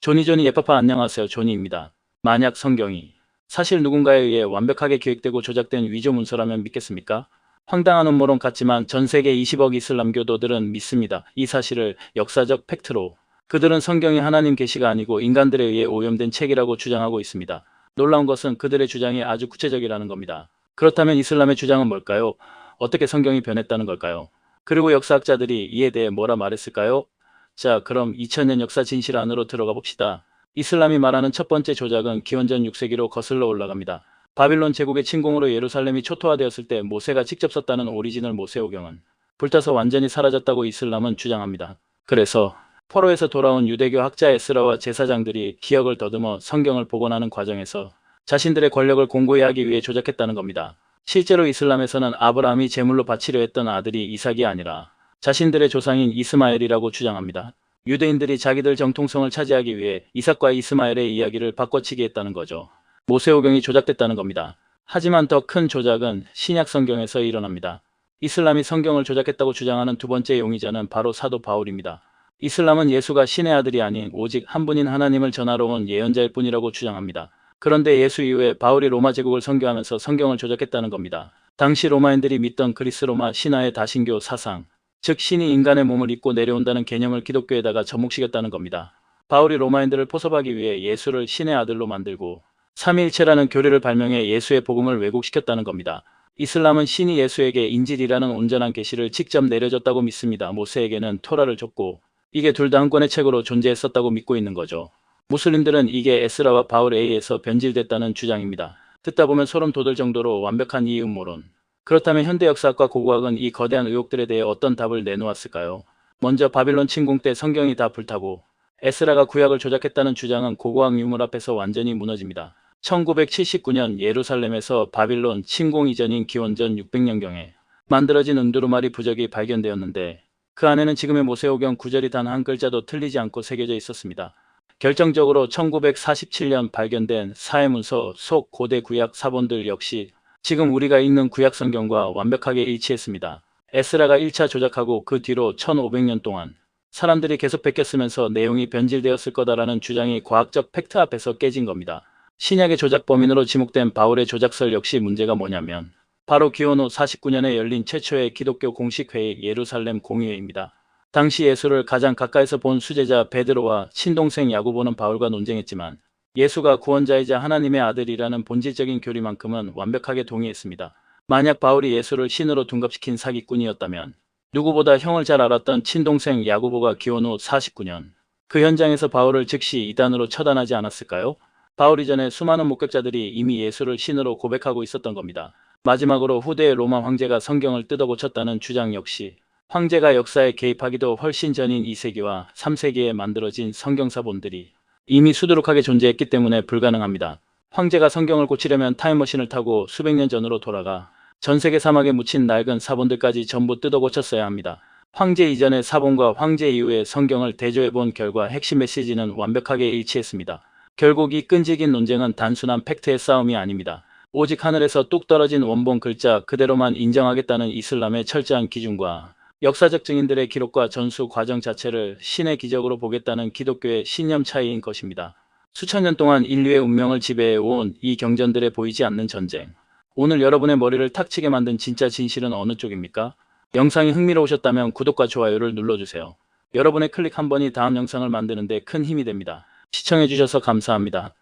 조니 예빠빠 안녕하세요. 조니입니다. 만약 성경이 사실 누군가에 의해 완벽하게 기획되고 조작된 위조 문서라면 믿겠습니까? 황당한 음모론 같지만 전 세계 20억 이슬람 교도들은 믿습니다. 이 사실을 역사적 팩트로 그들은 성경이 하나님 계시가 아니고 인간들에 의해 오염된 책이라고 주장하고 있습니다. 놀라운 것은 그들의 주장이 아주 구체적이라는 겁니다. 그렇다면 이슬람의 주장은 뭘까요? 어떻게 성경이 변했다는 걸까요? 그리고 역사학자들이 이에 대해 뭐라 말했을까요? 자, 그럼 2000년 역사 진실 안으로 들어가 봅시다. 이슬람이 말하는 첫 번째 조작은 기원전 6세기로 거슬러 올라갑니다. 바빌론 제국의 침공으로 예루살렘이 초토화되었을 때 모세가 직접 썼다는 오리지널 모세오경은 불타서 완전히 사라졌다고 이슬람은 주장합니다. 그래서 포로에서 돌아온 유대교 학자 에스라와 제사장들이 기억을 더듬어 성경을 복원하는 과정에서 자신들의 권력을 공고히 하기 위해 조작했다는 겁니다. 실제로 이슬람에서는 아브라함이 제물로 바치려 했던 아들이 이삭이 아니라 자신들의 조상인 이스마엘이라고 주장합니다. 유대인들이 자기들 정통성을 차지하기 위해 이삭과 이스마엘의 이야기를 바꿔치기 했다는 거죠. 모세오경이 조작됐다는 겁니다. 하지만 더 큰 조작은 신약 성경에서 일어납니다. 이슬람이 성경을 조작했다고 주장하는 두 번째 용의자는 바로 사도 바울입니다. 이슬람은 예수가 신의 아들이 아닌 오직 한 분인 하나님을 전하러 온 예언자일 뿐이라고 주장합니다. 그런데 예수 이후에 바울이 로마 제국을 선교하면서 성경을 조작했다는 겁니다. 당시 로마인들이 믿던 그리스 로마 신화의 다신교 사상, 즉 신이 인간의 몸을 입고 내려온다는 개념을 기독교에다가 접목시켰다는 겁니다. 바울이 로마인들을 포섭하기 위해 예수를 신의 아들로 만들고 삼위일체라는 교리를 발명해 예수의 복음을 왜곡시켰다는 겁니다. 이슬람은 신이 예수에게 인질이라는 온전한 계시를 직접 내려줬다고 믿습니다. 모세에게는 토라를 줬고 이게 둘 다 한 권의 책으로 존재했었다고 믿고 있는 거죠. 무슬림들은 이게 에스라와 바울에 의해서 변질됐다는 주장입니다. 듣다 보면 소름 돋을 정도로 완벽한 이 음모론. 그렇다면 현대 역사학과 고고학은 이 거대한 의혹들에 대해 어떤 답을 내놓았을까요? 먼저 바빌론 침공 때 성경이 다 불타고 에스라가 구약을 조작했다는 주장은 고고학 유물 앞에서 완전히 무너집니다. 1979년 예루살렘에서 바빌론 침공 이전인 기원전 600년경에 만들어진 은두루마리 부적이 발견되었는데 그 안에는 지금의 모세오경 구절이 단 한 글자도 틀리지 않고 새겨져 있었습니다. 결정적으로 1947년 발견된 사해문서 속 고대 구약 사본들 역시 지금 우리가 읽는 구약 성경과 완벽하게 일치했습니다. 에스라가 1차 조작하고 그 뒤로 1500년 동안 사람들이 계속 베꼈으면서 내용이 변질되었을 거다라는 주장이 과학적 팩트 앞에서 깨진 겁니다. 신약의 조작 범인으로 지목된 바울의 조작설 역시 문제가 뭐냐면 바로 기원 후 49년에 열린 최초의 기독교 공식 회의 예루살렘 공의회입니다. 당시 예수를 가장 가까이서 본 수제자 베드로와 친동생 야고보는 바울과 논쟁했지만 예수가 구원자이자 하나님의 아들이라는 본질적인 교리만큼은 완벽하게 동의했습니다. 만약 바울이 예수를 신으로 둔갑시킨 사기꾼이었다면 누구보다 형을 잘 알았던 친동생 야고보가 기원 후 49년 그 현장에서 바울을 즉시 이단으로 처단하지 않았을까요? 바울 이전에 수많은 목격자들이 이미 예수를 신으로 고백하고 있었던 겁니다. 마지막으로 후대의 로마 황제가 성경을 뜯어고쳤다는 주장 역시 황제가 역사에 개입하기도 훨씬 전인 2세기와 3세기에 만들어진 성경사본들이 이미 수두룩하게 존재했기 때문에 불가능합니다. 황제가 성경을 고치려면 타임머신을 타고 수백 년 전으로 돌아가 전세계 사막에 묻힌 낡은 사본들까지 전부 뜯어고쳤어야 합니다. 황제 이전의 사본과 황제 이후의 성경을 대조해본 결과 핵심 메시지는 완벽하게 일치했습니다. 결국 이 끈질긴 논쟁은 단순한 팩트의 싸움이 아닙니다. 오직 하늘에서 뚝 떨어진 원본 글자 그대로만 인정하겠다는 이슬람의 철저한 기준과 역사적 증인들의 기록과 전수 과정 자체를 신의 기적으로 보겠다는 기독교의 신념 차이인 것입니다. 수천 년 동안 인류의 운명을 지배해온 이 경전들에 보이지 않는 전쟁. 오늘 여러분의 머리를 탁 치게 만든 진짜 진실은 어느 쪽입니까? 영상이 흥미로우셨다면 구독과 좋아요를 눌러주세요. 여러분의 클릭 한 번이 다음 영상을 만드는 데 큰 힘이 됩니다. 시청해주셔서 감사합니다.